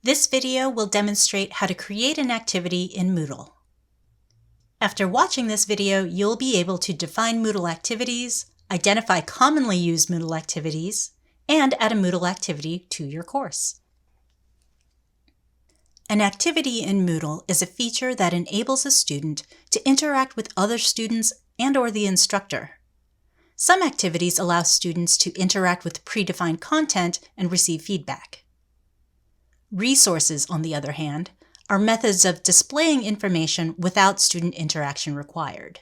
This video will demonstrate how to create an activity in Moodle. After watching this video, you'll be able to define Moodle activities, identify commonly used Moodle activities, and add a Moodle activity to your course. An activity in Moodle is a feature that enables a student to interact with other students and/or the instructor. Some activities allow students to interact with predefined content and receive feedback. Resources, on the other hand, are methods of displaying information without student interaction required.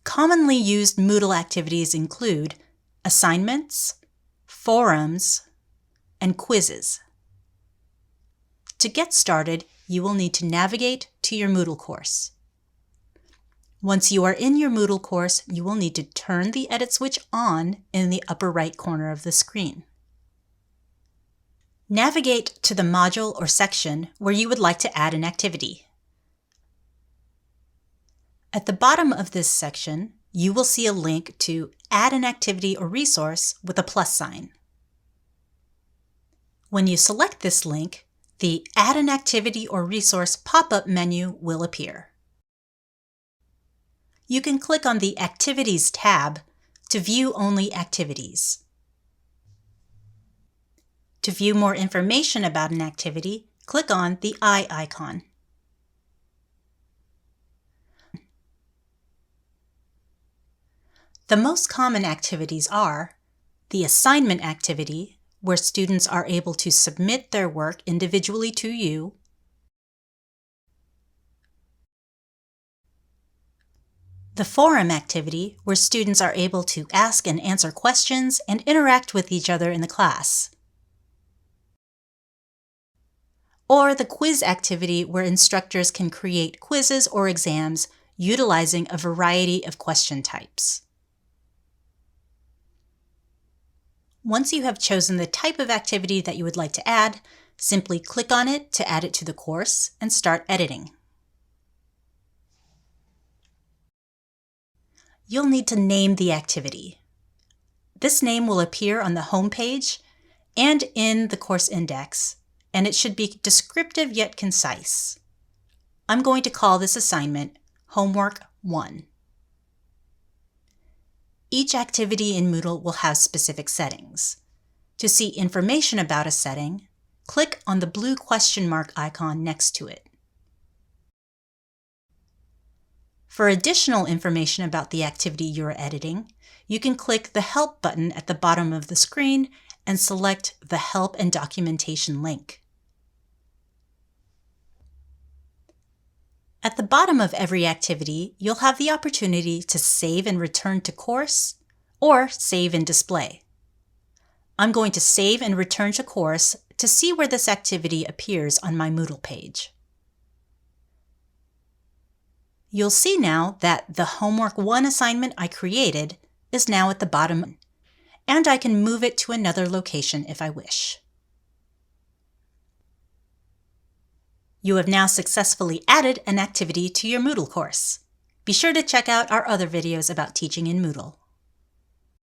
Commonly used Moodle activities include assignments, forums, and quizzes. To get started, you will need to navigate to your Moodle course. Once you are in your Moodle course, you will need to turn the edit switch on in the upper right corner of the screen. Navigate to the module or section where you would like to add an activity. At the bottom of this section, you will see a link to Add an Activity or Resource with a plus sign. When you select this link, the Add an Activity or Resource pop-up menu will appear. You can click on the Activities tab to view only activities. To view more information about an activity, click on the eye icon. The most common activities are the assignment activity, where students are able to submit their work individually to you, the forum activity, where students are able to ask and answer questions and interact with each other in the class, or the quiz activity, where instructors can create quizzes or exams utilizing a variety of question types. Once you have chosen the type of activity that you would like to add, simply click on it to add it to the course and start editing. You'll need to name the activity. This name will appear on the home page and in the course index, and it should be descriptive yet concise. I'm going to call this assignment Homework 1. Each activity in Moodle will have specific settings. To see information about a setting, click on the blue question mark icon next to it. For additional information about the activity you're editing, you can click the Help button at the bottom of the screen and select the Help and Documentation link. At the bottom of every activity, you'll have the opportunity to save and return to course, or save and display. I'm going to save and return to course to see where this activity appears on my Moodle page. You'll see now that the Homework 1 assignment I created is now at the bottom, and I can move it to another location if I wish. You have now successfully added an activity to your Moodle course. Be sure to check out our other videos about teaching in Moodle.